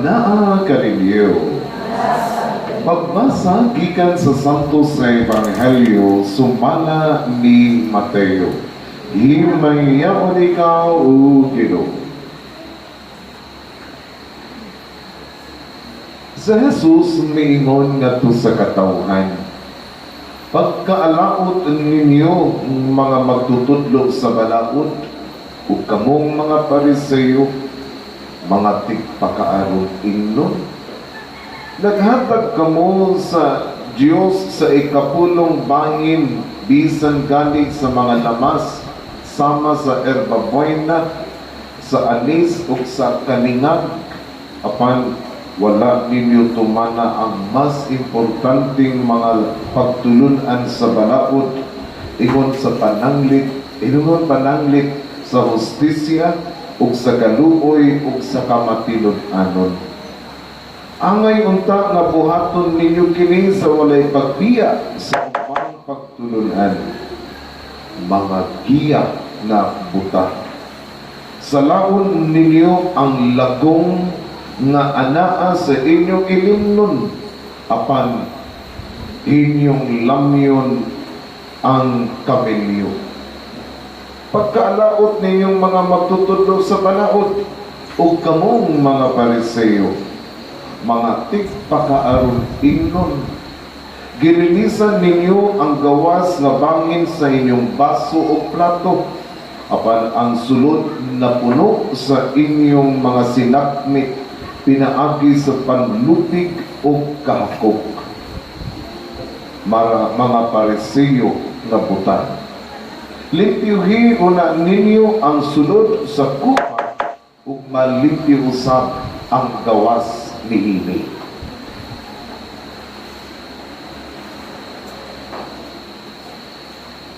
naa kaninyo. Pagbasa gikan sa Santo sa Ebanghelyo sumala ni Mateo. Himayaon ikaw o Ginoo. Sa Jesus miingon ngadto sa katawhan, pagkaalaot ninyo mga magtutudlo sa balaod, ug kamong mga Pariseo, mga tigpakaaron ingnon. Naghatag kamo sa Dios sa ikapulong bangin bisan galing sa mga lamas sama sa erbabuena, sa anis ug sa kaningag, apan wala ninyo tumana ang mas importanteng mga pagtulunan sa balaod, ingon pananglit sa hustisya ug sa kaluoy ug sa kamatinud-anon. Angay unta nga buhaton ninyo kini sa walay pagbiya sa ubang pagtulunan, mga giya na buta. Salaon ninyo ang lagong nga anaa sa inyong ilimnon, apan inyong lamyon ang kamelyo. Pagkaalaot ninyong mga magtutudlo sa balaod, o kamong mga Pariseo, mga tigpakaaron ingnon, ginilisan ninyo ang gawas na bangin sa inyong baso o plato, apan ang sulod na puno sa inyong mga sinakmi pinaagi sa panlutig o kahakok. Mga Pariseo na buta, limpyuhi una ninyo ang sulod sa kupa ug malimpyo usab ang gawas niini.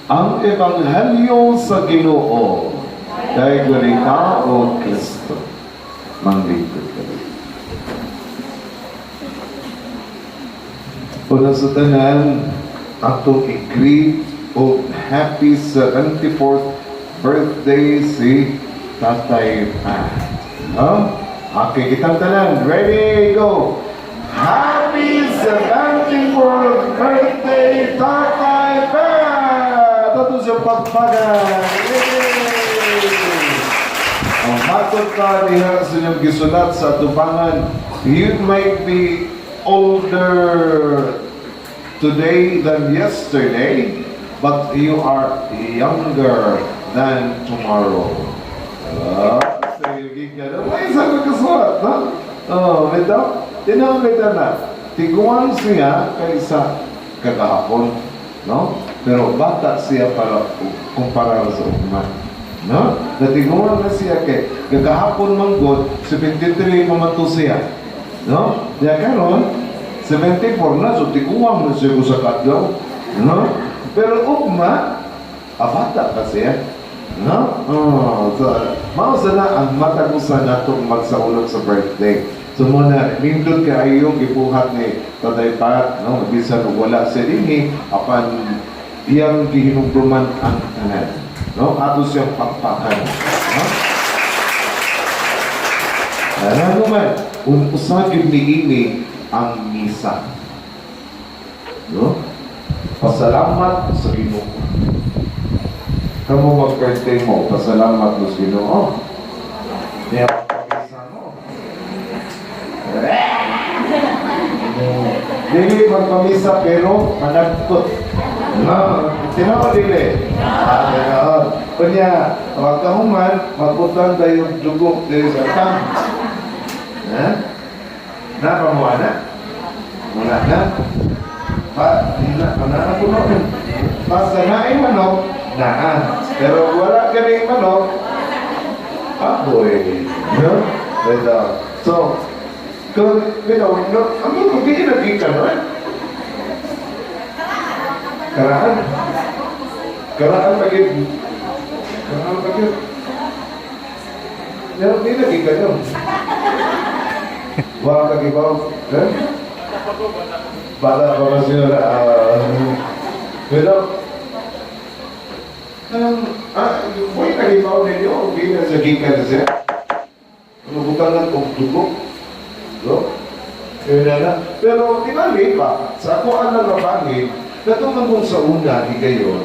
Ang Ebanghelyo sa Ginoo. Kay ka o Kristo. Manglingkod ka. Una sa tanan, atong i-greet o happy 74th birthday si Tatay Pat. Okay, kitang tanan. Ready, go! Happy 74th birthday, Tatay Pat! Ito siya pagpagan. Ang matod ka niya sa inyong gisulat sa tubangan, you might be older today than yesterday, but you are younger than tomorrow. May isang nagkasulat, no? Ito, tinamita na. Tiguan siya kaysa kagahapon, no? Pero bata siya para kumpara sa uman, no? Natiguan na siya kay kagahapon manggod, 73 mamato siya, no? Diya karon 74 na, so tiguan na siya sa kadlaw, no? Pero ugma, bata pa siya, no? Mausa na ang matagusan natong magsaulog sa birthday. So muna, nindot kaayong gibuhat ni Tatay Pat, no? Bisan wala siya dinhi, apan iyang gihinumduman ang tanan, no? Ato siyang pakpakan, no? Ano man, usagin ni ini ang misa, no? Pasalamat sa Ginoo. Kamu mag-birthday mo, pasalamat mo sa Ginoo. Kaya pag-isa mo. Dili magpamisa pero managtot. No, tinawa dili. Kunya, wag ka human, magputang tayo dugo dili sa tang. Napamuha na? Wala na? Na puno. Basta naing manok, naan. Pero wala galing manok, apoy. No? So, kung, ang mga hindi ka, no? Karaan pagit. Yan, hindi lagi ka, no? Wala ka gibaw, no? Bala pa siya na, pero, buhay ka gibaw ninyo, hindi na sa gikan na siya. Ano bukang ng dugo? No? Yun na. Pero tingali pa, sa ako ang nalabangin, natuman kong sa una, di gayon,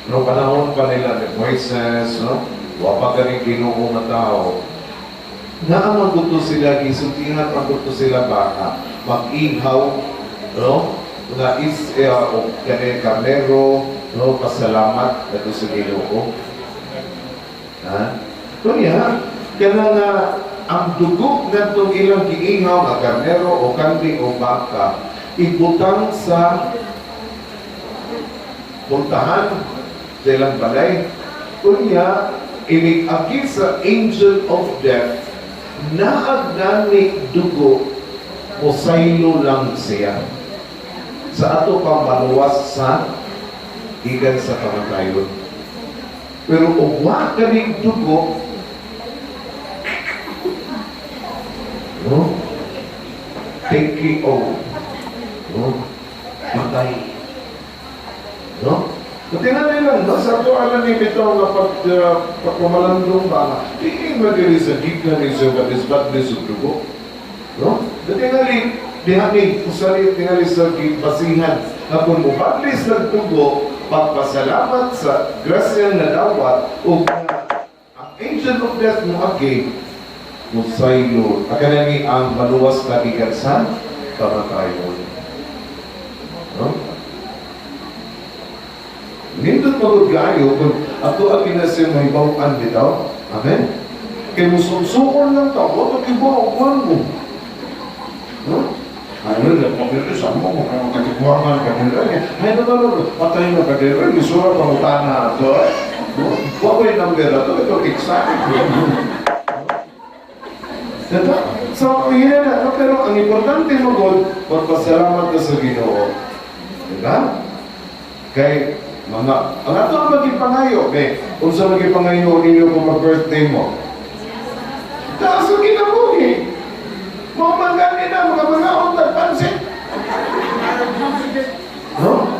no, panahon pa nila ni Moises, no? Wapa ka rin Ginoo nga tao. Naamaguto sila, gisultingan maguto sila baka, mag-ihaw, no? Na o kani karnero, no? Pasalamat ito sa Ginoo. Ha? Kaya, kaya nga, ang dugo na itong ilang giihaw na karnero o kanding o baka, ibutang sa puntahan sa ilang balay. Kunya, inigagi sa angel of death, naagdani dugo, musaylo lang siya. Sa ato pang maluwas sa igan sa kamatayon. Pero uwa ka rin dugo, no? Take it all. No? Matay. No? Tingnan lang, no? Sa ito alam ni Bito na pagpamalandong ba na, tingin magiging sa gitna ni sa batis-batis sa dugo. No? Tingnan dihani, kusali, tingnan sa basihan na kung mubaglis ng dugo, pagpasalamat sa grasya na dawat o ang angel of death mo again, musaylo. Akanani ang maluwas na gikan sa kamatayon. No? Nindot magod-gayo kung ato ang pinasya may bawaan bitaw. Amen? Kaya musunsukon lang tao, ito kibuan mo. No? Ayun, pagkita sa mo, kung katibuangan ka nila, ay naman, patay na ka nila, isura pang utana ito. Huwag may number ito, ito exact. Diba? So, yun na, pero ang importante mo God, magpasalamat ka sa Ginoo. Diba? Kay, ang ato ang maging pangayo, kung sa maging pangayo ninyo kung mag-birthday mo, taas ang kinabuhi. Mga magani na, mga untag, pansin. No?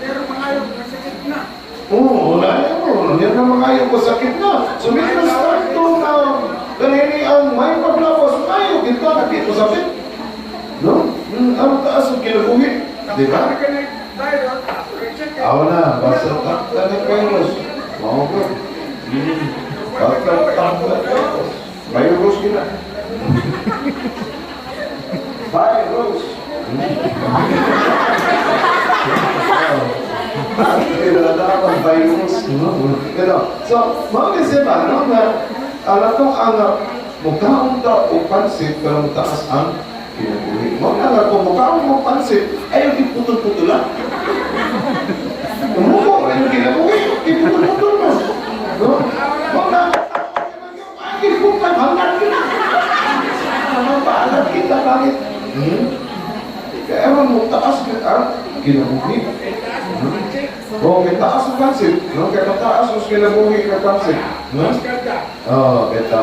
Pero pangayo, masakit na. Oo, wala yan. Yan na mangayo ko sakit na. So, may start to kanini ang may paglabas, ayaw, kita nakita sakit. No? Ang taas ang kinabuhi. Di ba? Awa na, basta takta ng virus. Oo ko. Takta ng virus. Virus kita. Virus. Dapat virus. So, mga kasi ba, alam ko ang mukhaong ta o pansit, pero mataas ang kinabuhi. Mga kung mukhaong mo pansit, ayaw iputol-putulan. Umukha ka yung kinabuhi, iputol-putol mo. No? Mga ay, kung paghangat kita. Ano ba, alam kita bakit? Kaya ewan mo, taas ang kinabuhi. O, may taas ang pansit. No? Kaya mataas ang kinabuhi ka pansit. No? Oo, kita.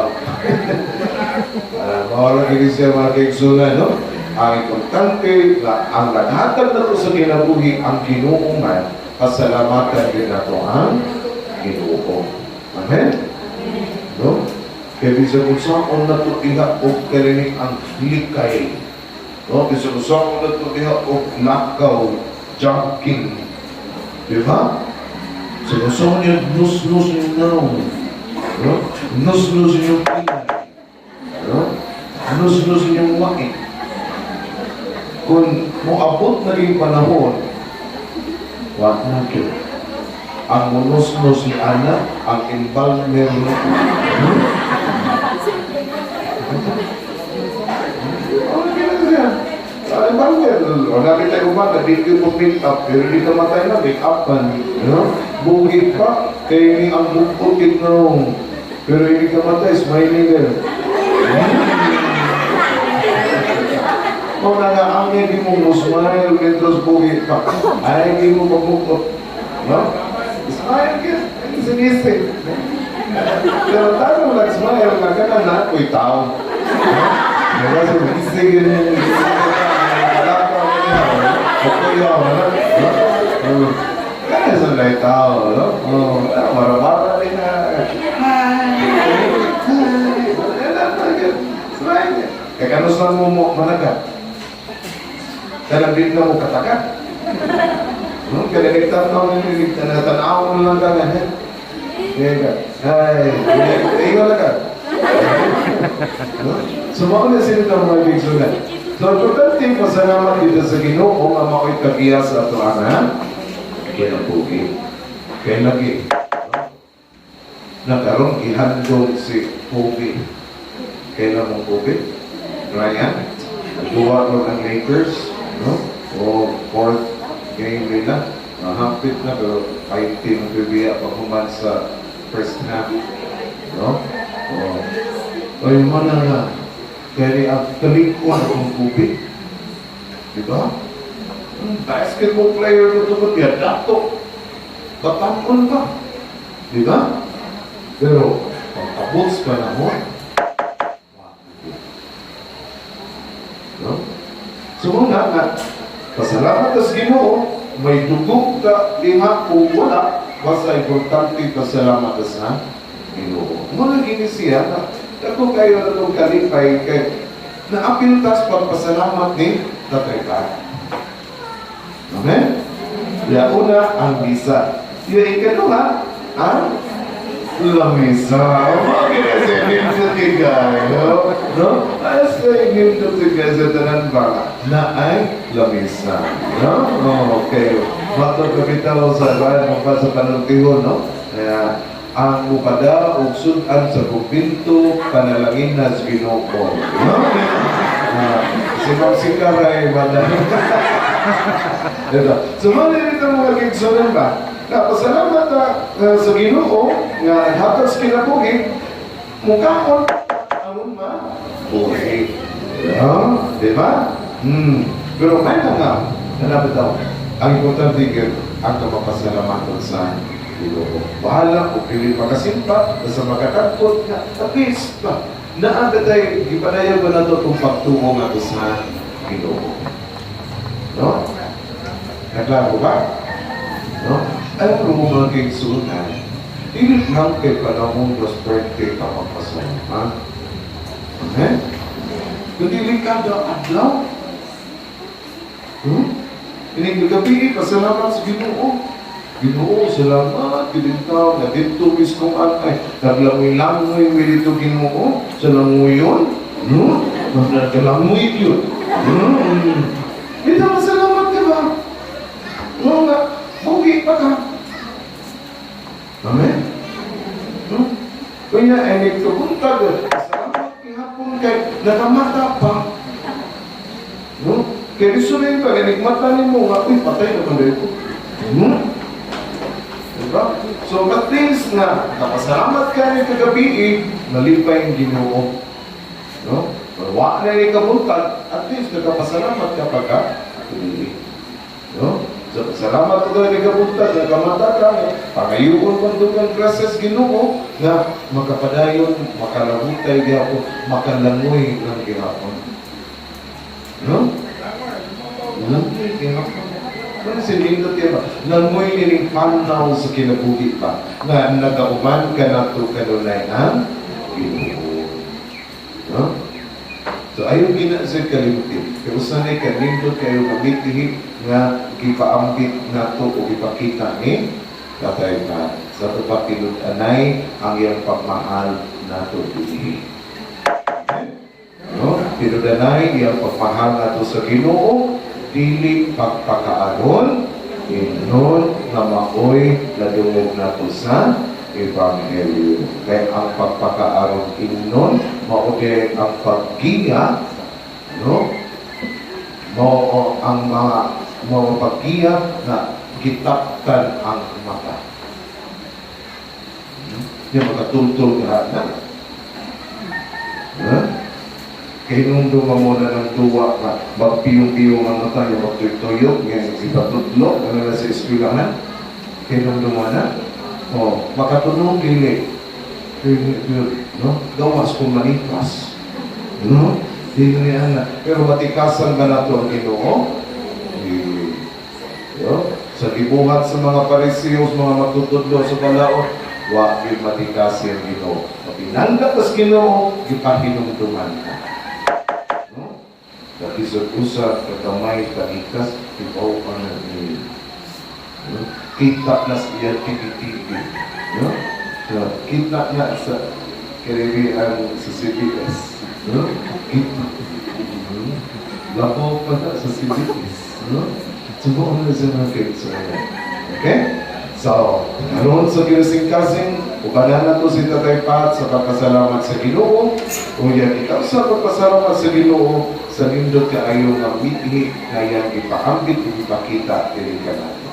Mawala kini siya mga kaigsunan, no? Ang importante na ang naghatag na ito sa kinabuhi ang Ginoo man, pasalamatan din na ito ang Ginoo. Amen? No? Kaya bisa kung saan na ito iha o karinig ang likay. No? Bisa kung saan na ito iha o nakaw, jogging. Diba? So kung saan niya nus-nus yung naong. No? Nus-nus yung pinay. No? Nus-nus yung wait. Kung muabot na rin panahon, wag na kayo. Ang munus-nus ni Ana, ang embalmer na embalmer. O natin tayo umata, di kayo make up, pero di ka matay na, make upan. Bugit pa, kayo ni ang bukit na pero hindi ka matay, smiling ka. Kung nag-aangin, di mo smile, metros bugit pa. Ay, hindi mo pagmukot. No? Smile ka, sinisig. Pero tayo nag-smile, nagkana na ako'y tao. Diba, sinisig yun yung kaya sa lahat tao, no? Marabara rin na. Hi! Kaya kanus lang mo managat. Kaya din na mo katagat. Kaya nagtanaw na tanaw mo lang ka nga. Ay, ingon na ka. So, mauna sila ng mga bigsunan. So, importante pasalamat dito sa Ginoo ang mako'y kagiya sa ato ana. Kaya pugi. Kaya lagi. Nagkaroon ihandog si Pugi. Kailan mong Pugi? Ryan? Nagduwa ko ng Lakers. No? O fourth game nila. Hapit na pero 5 team bibiya pa kuman sa first half. No? O yung mga nga kaya ang talikon ng Pugi. Diba? Basketball player na ito ba? Dato. Batakon pa. Diba? Pero, pagkabot sa panahon, no? So, muna nga, pasalamat sa Ginoo, may dugog ka liha o wala, basta importante pasalamat sa Ginoo. Muna gini siya na, ako kayo na itong kalipay, kay naapintas pagpasalamat ni Tatay Pat. Amen? Ya una, ang bisa. Yung ikaduha, ang lamisa. Bakit kasi nito tigay, no? As kayo nito tigay sa tanan ba na ay lamisa, no? Okay. Matod kapitaw sa bayan mo pa sa panuntiho, no? Kaya, ang mupada o sudan sa kumpinto panalangin na sa Ginoo, no? Simang-sikaray, madami. So, mali nito mga kigsunan ba? Pasalamat sa Ginoo nga hatag sa kinabuhi mukhaon ang mabuhi. Di ba? Pero may nga, daw, ang importante yun, ang kapapasalamaton sa Ginoo. Bahala kung pili makasimpa, basta makatagpot nga, at least ba, naagatay, ipanayaw ba na ito itong pagtungo nga ito sa Ginoo. No? Naglaro ba? No? Alam mo mga kaigsunan, hindi lang kay panahon was birthday ka magpasalamat. Amen? Kundi kada adlaw. Ining gabi, pasalamat sa Ginoo. Ginoo, salamat, gilintaw, na dito miskong atay, naglangoy-langoy, may dito Ginoo, sa langoyon, naglangoy yun. Ito, masalamat ka ba? Oo nga, bugi pa ka. Amen? Kaya, ay nagkabuntag, salamat kihapon kay nakamata pa. Kaya gusto rin pa, nagmata ni mo nga, uy, patay naman dito. Diba? So, at least na, kapasalamat ka rin kagabi, nalipay yung Ginoo. No? Wala na rin kabuntag, at least nakapasalamat ka pagka, no? So, salamat ko rin kabuntag, nakamata ka, pangayuon kong dugang gracias Ginoo, na makapadayon, makalabutay gihapon, makalangoy ng gihapon. No? Langoy gihapon. Ano sinindot yan ba? Langoy niling panaw sa kinabuhi pa, na nagauman ka na ito kanunay ang Ginoo. No? So, ayaw ginasig kalimutin. Pero sanay kanindot kayo mamitihi nga ipaambit na ito o ipakita ni Tatay Pat. Sa ito pa kinutanay ang iyang pagmahal na ito dili. No? Kinutanay iyang pagmahal na ito sa Ginoo, dili pagpakaaron, inon na maoy na dumog na ito sa Ebanghelyo. Kaya ang pagpakaaron inon, maoday ang paggiya, no? Mao ang mga paggiya na gitaktan ang mata. Yung makatultol ka na. Kaya nung dumamuna ng tuwa ka, magpiyong-piyong ang mata, yung magtuyok, yung ibatutlo, ano na sa eskwelahan. Kaya nung dumana, makatunog dili. No? Gawas kung manikas. No? Dili niya. Pero matikasan ba na ito ang Ginoo? Sa gibuhat sa mga parisiyos, mga magtutudlo sa balaod, wakil matikasin ang Ginoo. Pinanggap as Ginoo, ipahinumduman ka. nakisag-usap, katamay, kaikas, tibaw pa na ni. No? Kita na siya tititigi. No? So, kita na sa Caribbean sa CBS. No? Kita. Lapo pa na sa CBS. No? Subukan na siya mga kids. Okay? So, naroon sa ginasing-kasing, ubanan na to si Tatay Pat sa pagpasalamat sa Ginoo. Kung yan ikaw sa pagpasalamat sa Ginoo, sa nindot ka ayaw ng mithi na yan ipaambit, ipakita, dili ka natin.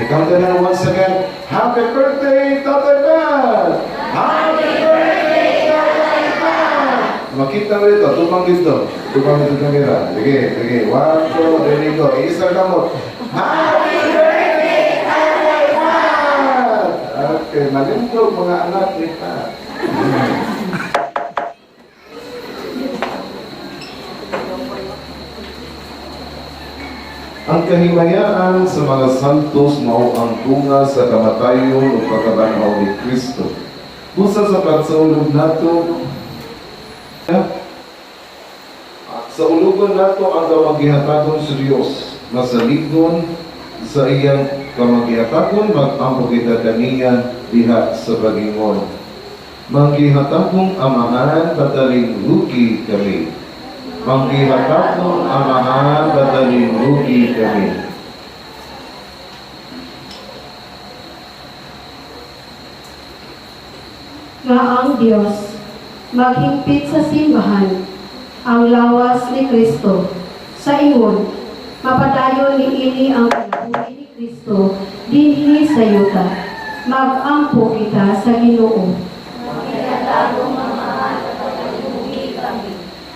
Ikaw na once again, Happy Birthday, Tatay Pat! Happy Birthday, Tatay Pat! Makita mo dito, tumang dito. Tumang dito kamera. Sige, sige. 1, 2, there you go. Isa ka mo. Happy Birthday, Tatay Pat! Okay, malindog mga anak ni Pat. Ang kahimayaan sa mga santos mao ang bunga sa kamatayon o pagkabanhaw ni Kristo. Busa sa pagsaulog nato, sa ulugon nato ang kamaghihatagon sa Dios, masaligon sa iyang kamaghihatagon, mag-ampo kita kaniya diha sa bagingon. Manggihatagong amahan, padaling rugi kami. Manggihatagong amahan, padaling rugi kami. Nga ang Diyos, maghimpit sa simbahan, ang lawas ni Kristo. Sa ingon, mapadayon ni ini ang pagbuhi ni Kristo, dinhi sa yuta. Mag-ampo kita sa Ginoo.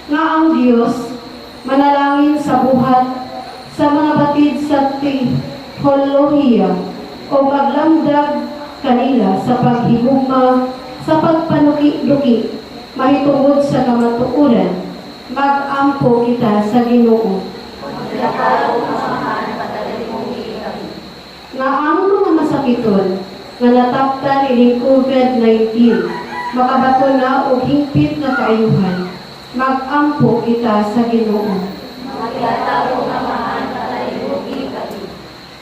Nga ang Diyos, manalangin sa buhat, sa mga batid sa teolohiya, o maglamdag kanila sa paghigugma, sa pagpanuki-duki, mahitungod sa kamatuuran, mag-ampo kita sa Ginoo. Nga ang mga masakiton, nga nataptan ining COVID-19, makabato na o hingpit na kaayuhan, mag-ampo kita sa Ginoo.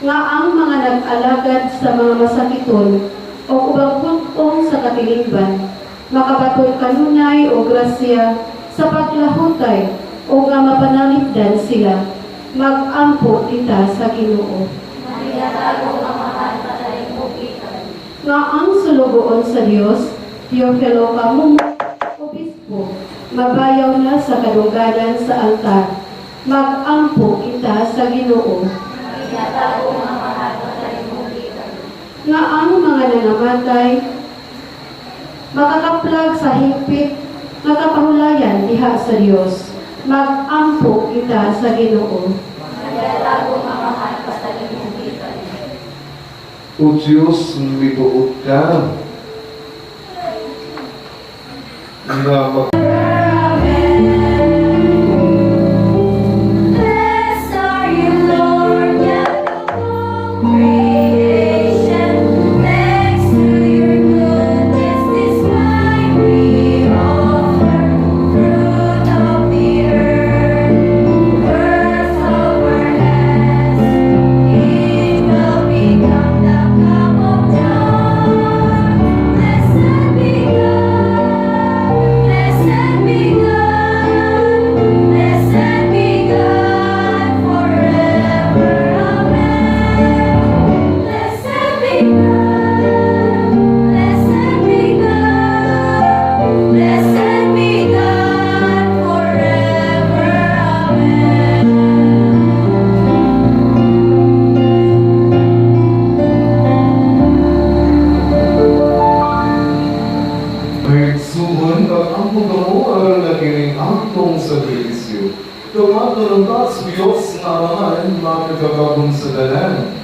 Nga ang mga nag-alagad sa mga masakiton, o ubang puntong sa katilingban, makabaton kanunay o grasya sa paglahutay o nga mapanalipdan sila, mag-ampo kita sa Ginoo. Nga ang sulugoon sa Dios, Teofilo Camum, Obispo, mabayaw na sa kadungganan sa altar, mag-ampo kita sa Ginoo. Nga ang mga nangamatay, makakaplag sa higpit na kapahulayan diha sa Dios, mag-ampo kita sa Ginoo. O Diyos, mibuot ka na Blessed are you, Lord, God of all creation. Thanks to your goodness, this wine we offer. Fruit of the earth, birth of our hands. It will become the cup of joy. Blessed be God. Blessed be God. Blessed be God forever. Amen. Blessed be God. Blessed be God. Blessed be God forever. may suhon at ang pagkamual na kining angtong sa belisyo. Tumato ng taas Diyos na amahan, makagagabong sa dalan.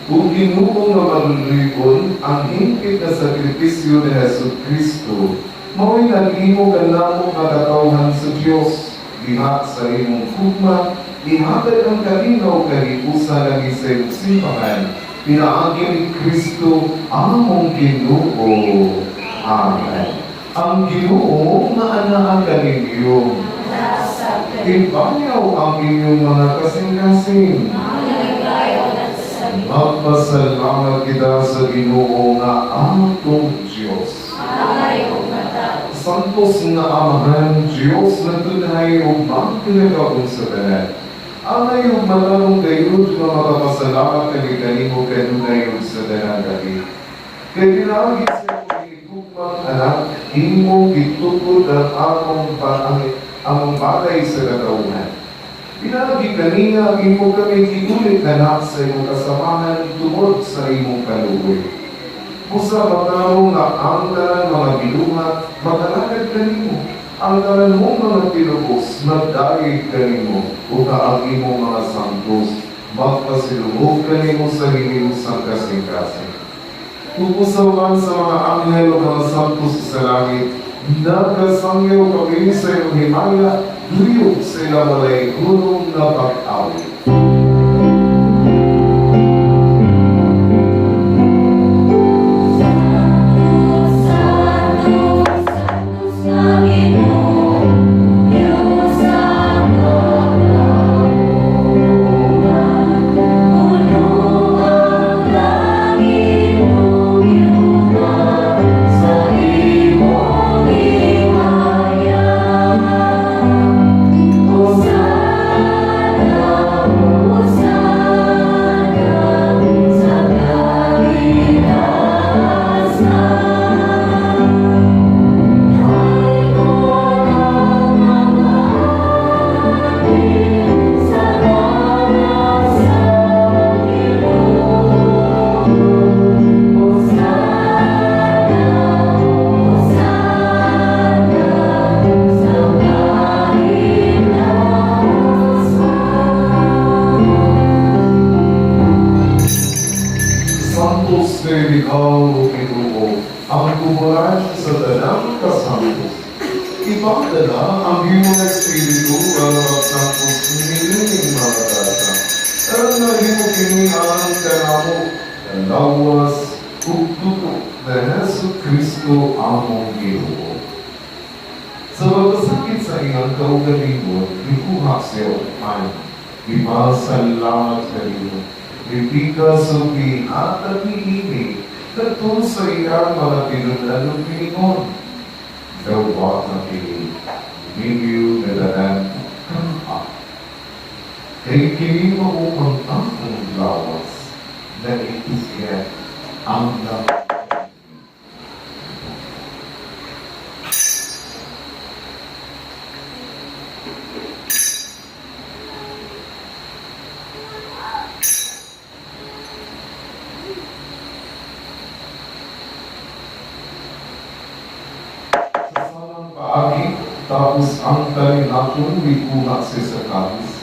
Kung ginugong na malulibon, ang hingpit na sakripisyo ni Yesu Kristo, mao'y naghimo ka namo katauhan sa Diyos, diha sa imong kugma, Ihatag ang kalinaw kani usa lagi sa iyong simbahan. Pinaagi ni Kristo among Ginoo. Amen. Ang Ginoo na anaa kaninyo. Ibanyaw ang inyong mga kasing-kasing. Magpasalamat kita sa Ginoo nga atong Diyos. Santos nga Amahan, Diyos na tunay o magpinagawin sa tanan. Ang ayong malamang gayud nga makapasalamat kanimo kanunay sa tanan dali. Kaya pinagi sa pagigugmang anak, imo gitukod ang among bagay sa katauhan. Pinagi kanina, imo kami giulit anak sa imong kasamahan tungod sa imong kaluoy. Musa matawag nga ang tanan mga bilumat, magalagad kanimo. Ang tanan mong mga tinubos, magdaig kanimo, uta ang imong mga santos, magpasilungog kanimo sa hiniusang kasing-kasing. Pupusawan sa mga anghel o mga santos sa langit, nagkasangyaw kami sa iyong himaya, luyog sa ilang walay hulong na pag-awit. Santos de ikaw, Ginoo, ang kuburan sa tanang kasantos. Ipagdala ang iyong Espiritu ang mga santos niling mga tasa. At naging mo kinihaan ka namo ng lawas ugtuto na Yesu Kristo among Ginoo. Sa pagkasakit sa iyang kaugalingon, ikuha siya ang ipasalamat kanino. Ipika subi at nag-iini katong sa iyang mga pinunanong piningon. Dawat na kini, minyo na danan kang kay kini mo ang akong lawas na itisya ang lawas. Tapos ang talinatong wikuha sa kapis.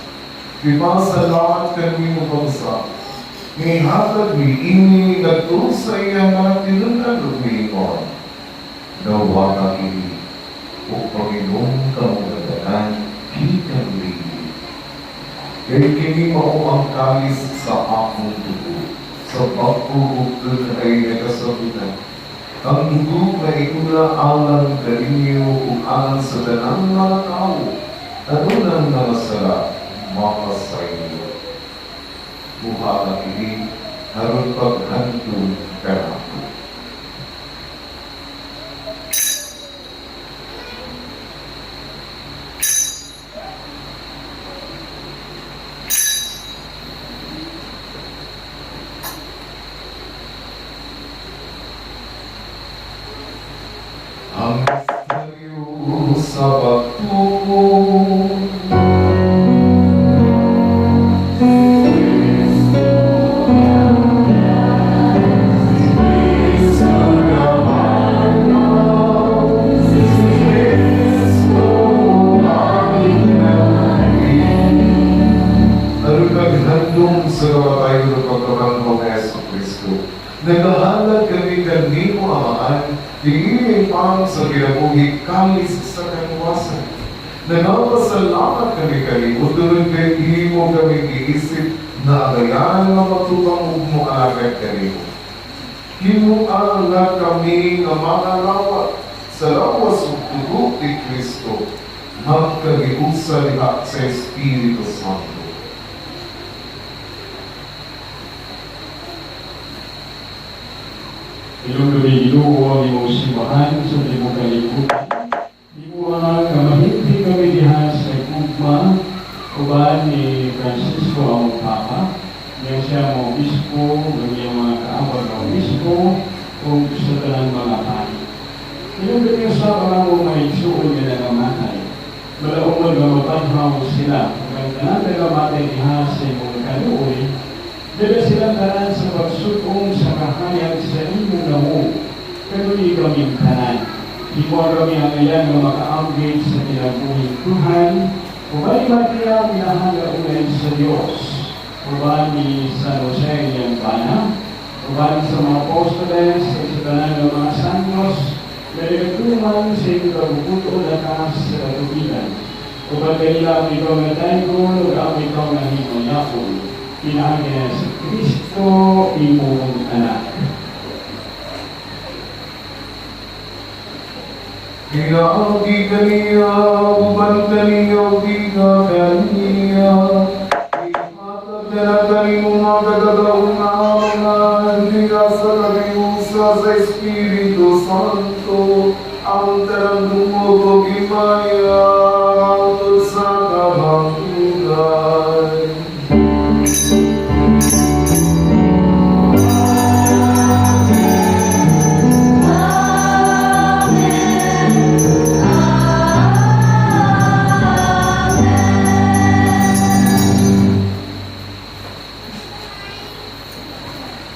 Ipasalamat kami mo bangsa. Nihatag ni ini nagturo sa iyang mga tinunalog ni Ikon. Nawa ka ini, o Panginoong kamuladanan, hikang lili. Kaya kini mo ang kalis sa akong dugo, sa pagpupugtod ay nakasabutan. Ang dugo na ikula alang galinyo kung alang sa danang mga tao, ano nang mga sala, makas sa inyo. Buha na ini, haron paghantong karato. Ang misteryo sa pagtuon. Handong sa gawa tayo ng pagkakamang ng Yesu Kristo. Naghahalag kami kanimo, Amaan, hingin pang sa kinabuhi kalis sa kanuwasan. Nagpapasalamat kami kayo, tuloy kay imo kami iisip na agayan na matutang mo agad kayo. Himuan na kami nga mga lawat sa lawas ug tugo ni Kristo, magkagiusa lihat sa Espiritu Santo. Ilong gabi Ginoo ang imong simbahan sa imong kalibutan. Imo nga kamahimpi kami diha sa Kugma, uban ni Francisco ang Papa, niya siya mo obispo, ng iyang mga kaawag na obispo, kung sa talang mga pani. Ilong gabi sa mga mong maigsuon niya na namatay. Malaong magmamataghaw sila, kung tanan nagamatay diha sa imong kaluoy, dala silang tanan sa pagsutong sa kahayag sa imong namo, pero di kami tanan. Ikaw kami ang iyan na maka-upgrade sa kinabuhing Tuhan, kumalibat niya minahanga unay sa Diyos, kuban ni San Jose niyang bana, kuban sa mga apostoles, sa tanan ng mga santos, na nagtuman sa iyong kabubuto lakas sa katubigan. Kuban kanila ang ikaw na taygon, o ang ikaw na himayakon, pinahangin sa Kristo, imong anak. Ginagi kaniya, uban kaniya, biga kaniya, ihatag na kanimo mga kagagaunan, biga sa kaniusa sa Espiritu Santo, ang tarang dumog o gimaya, tod sa kabangulay.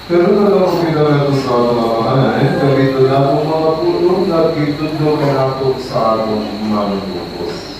Pero nagawin na ito sa mga kanan, dito na po mga puno, nagkitundo ka na po sa atong manubos.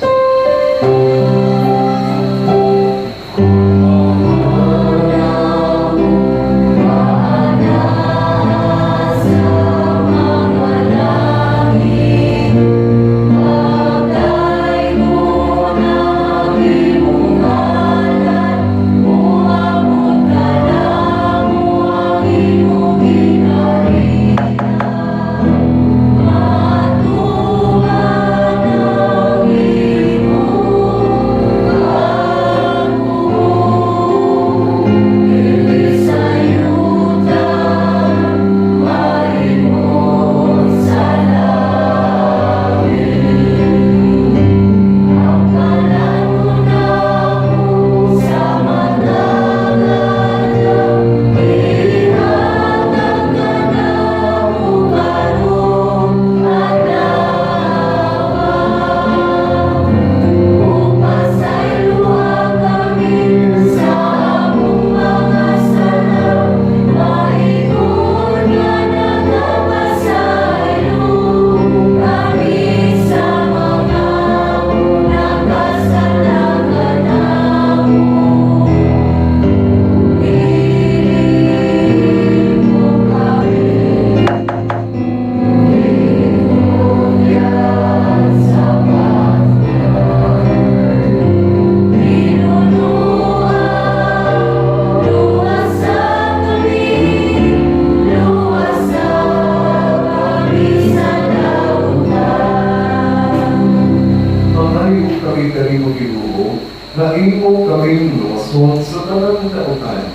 na imo kaming luson sa talang kautan.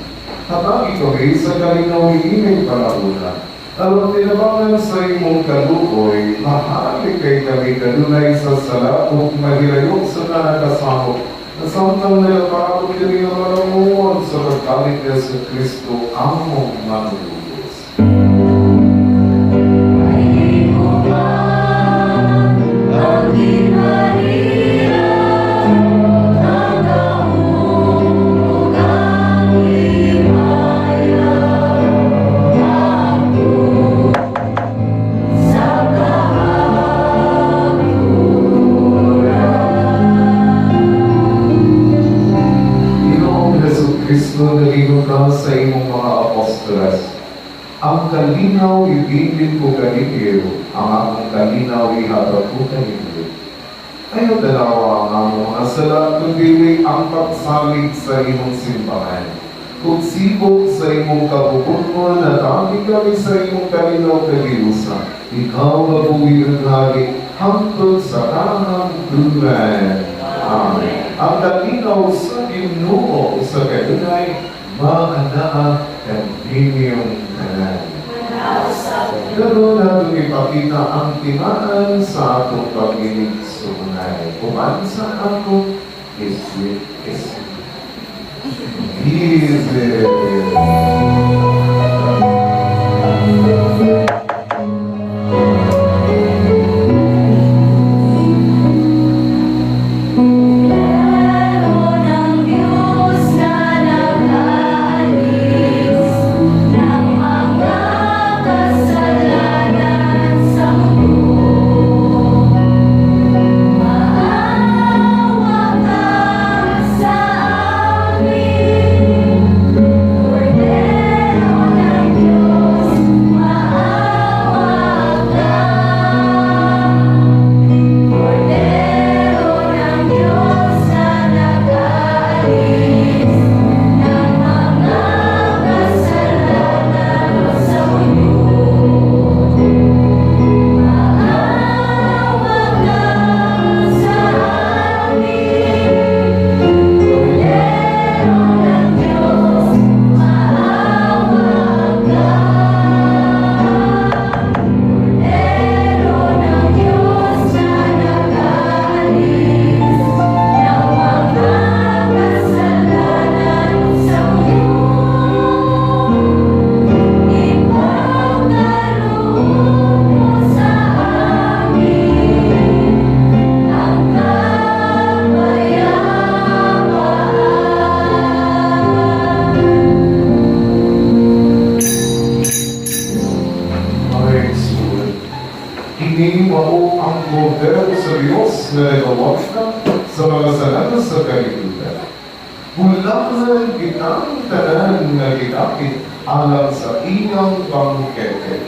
Hatagi kami sa kalinaw iming panahuna. Alam tinabangan sa imong kalukoy, mahali kay kami kanunay sa salakot mahirayok sa nanakasakot. Nasamtang nalapaakot kami ang malamuon sa pagkalit niya sa Kristo among manulubos. Kristo naligo ka sa imong mga apostolas. Ang kalinaw ibigin ko kaninyo, ang akong kalinaw ihatag ko kaninyo. Ayaw dalawa nga mo nga sala, kundi ang pagsalig sa imong simbahan. Kung sibok sa imong kabubuton na dami kami sa imong kalinaw kaliusa, ikaw mabuhi ang hagi hangtod sa kahangturan. Amen. Ang kalinaw sa Ginoo sa kadunay, maanaa ang inyong tanan. Ganoon natin ipakita ang timaan sa atong pag-inig sumunay. Kumansa ako, iswit. Easy. Meron ang Diyos na nag-aalis ng mga kasalanan sa mundo. Maawa ka sa amin, Kordero ng Diyos, maawa ka. Kordero ng Diyos na nag-aalis ng mga kasalanan sa mundo. Maawa ka sa amin, Kordero ng Diyos, maawa ka. Kordero ng Diyos na nag-aalis ng mga kasalanan sa mundo. Ipagkaloob mo sa amin ang kapayapaan. Ay, sulit. Hindi mao ang poder sa Diyos na nagawag ka sa mga salanan sa kalikutan. Hulahan kitang tanan na ginapit alang sa iyang bangkete.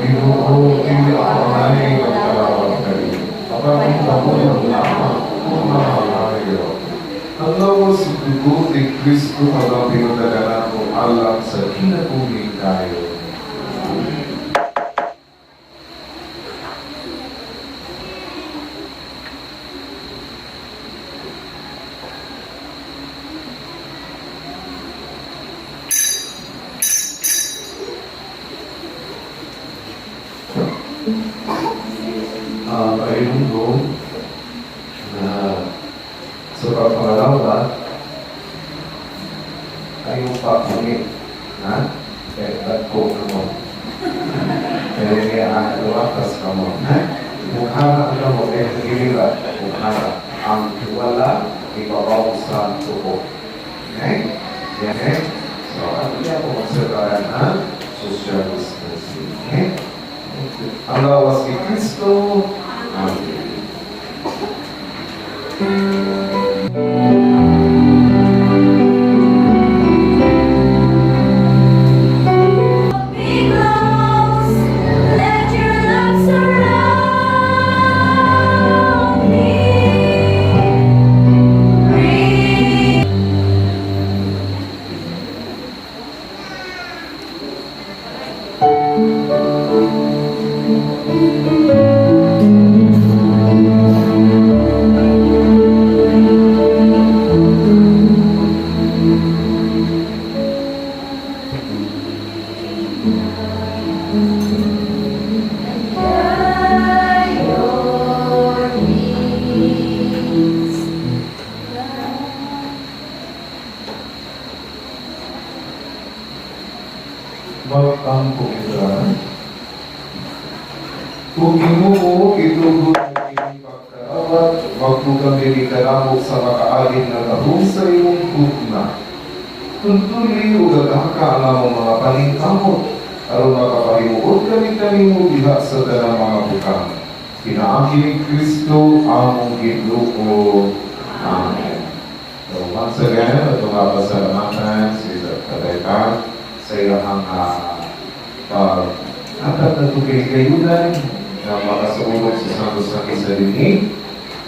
Ginoo, hindi ako ay magkalawang kayo. Kapag ako yung lamang kung makakayo. Ang lawas sa dugo ni Kristo habang pinagdaganan mo alang sa kinakuling tayo. Painundo na sa pagpangalawa ay yung papunit na kahit ko mo. Kaya niya luwakas ka mo. Mukhara ka mo, kaya nagilirat, mukhara. Ang wala, ibabaw sa tuko. Okay? Okay? So, ano niya po magsagaran ang social distancing. Okay? Ang lawas ni Kristo. Amen. Be close, let your love surround me. Breathe. Your needs. Welcome po kita. Kung Ginoo itugon ang inyong pagkarawat, wag mo kami ikalamo sa makaalin na tahong sa iyong tugma. Tuntuli o gagaka ang mga paningkamot, aron makapahimuot kami diha sa tanang mga bukang. Pinaagi ni Kristo ang Ginoo. Amen. So once again, ito nga pasalamatan sa Kataytan sa ilang atat na tugay kayunan na makasulog sa Santos na Kisalinig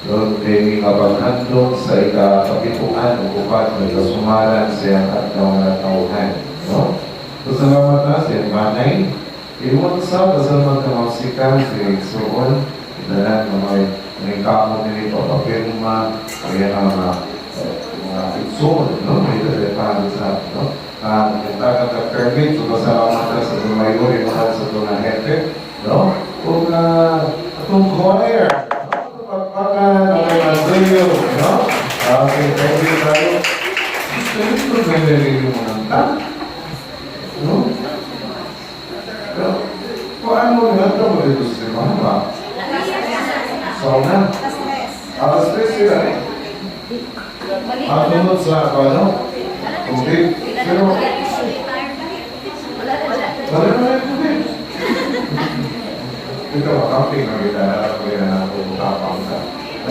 Doon kay kapaghandong sa ikakapituan o upat na kasumaran siya at tauhan. No? So, salamat na siya, manay. Iwan sa kasama ka masikan siya igsuon. Inalan na may kamo nito, papirma, kaya na mga igsuon, no? May dalipan sa, no? Kita ka permit, so pasalamat na sa tumayo, yung mga sa tunang hepe, no? Kung itong choir, pagpakan, nagmazuyo, no? Okay, thank you tayo. Ito may nalili mo ng ta? No? Pero, kung ano naganda mo dito sa mama? Sauna? Alas 3 sila eh. Tunod sa ano? Okay. Pero, wala na yung tubig. Ito, camping na kita, kaya na ako tapang ka.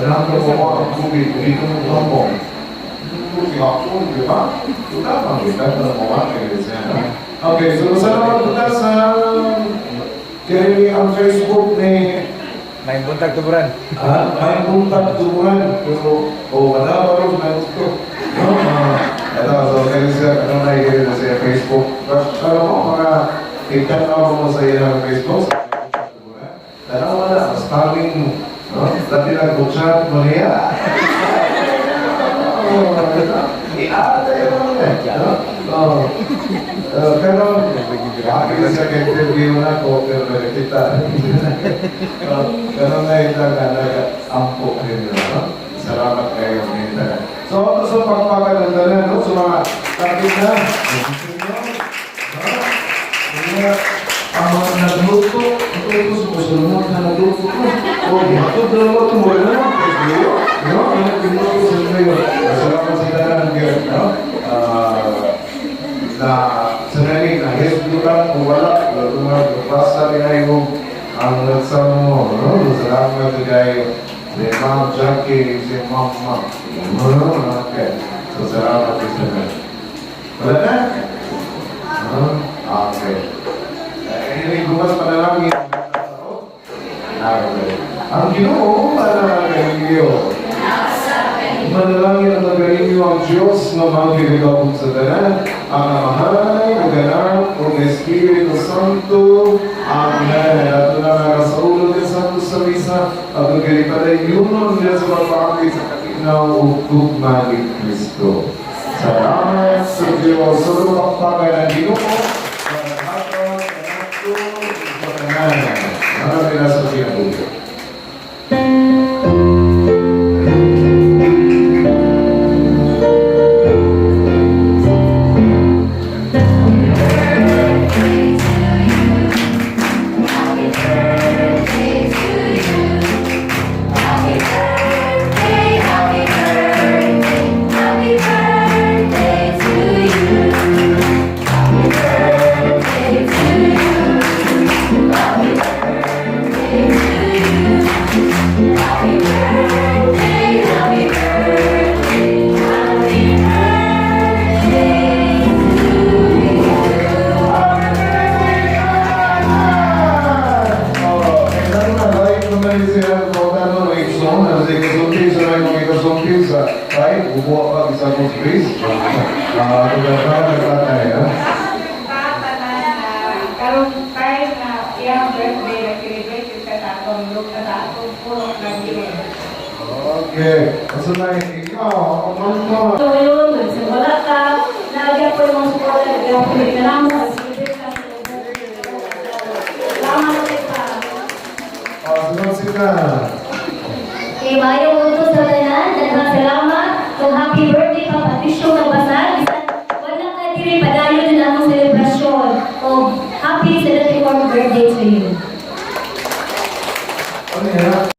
Alam ko mo ang tubig, dito mo tampong. Tubig ako, di ba? Tapang kita, ito mo okay, so salamat kita sa kaya ang Facebook ni May buntag tuburan. may buntag tuburan. Pero, wala pa rin na gusto. Ito, so kaya siya, ano na i-gawin na siya Facebook. Pero mo, mga ikan na mo sa iyo ng Facebook. Tanaw mo na, spamming mo. Dati nag-chat mo niya. I-ata yun mo na. Pero, akin sa interview na ko, pero kita. Pero na ampo rin yun. Salamat kayo. So, ito sa pagpapaganda na, no? Sa mga kapit na. Ang mga nagluto, ito sa pasalunod na nagluto ko. Matod na naman ito mo rin naman. No? Ang nagluto sa inyo. Salamat sa tanan ng Diyos, no? Na sanali na hesduran o wala, basta rin ang nagsama mo, no? Salamat kayo. Si Ma'am Jackie, si Ma'am. Okay. So, salamat sa inyo. Wala na? Okay. Ini gumas panalangin. Ang Ginoo, manalangin manalangin ang nagaling ang Diyos na magkikagabog sa tanan, ang amahay, naganap, o Espiritu Santo. Amen. At na nakasaulog ng Santo sa misa, at nagkalipaday yun niya sa pagpapakit sa katinaw o tugma ni Kristo. Salamat sa Diyos. Sa lumakpakan ng Ginoo, marami na sa pinabuti. Karong time na iyang birthday na celebrate sa tatong look sa tatong puro ng Ginoo. Okay. Asa na ikaw? Ano? So yun, nagsimula ka, nalagyan po yung mga suporta, nagyan po yung kanamo, nag-celebrate ka. Salamat kita. Sunod sila. Kay Mayong Utos sa tanan, daghang salamat. So happy birthday pa Patricio Nagbasal. Wala ka diri padayon din ang selebrasyon. So happy 74th birthday to you. Ano yan?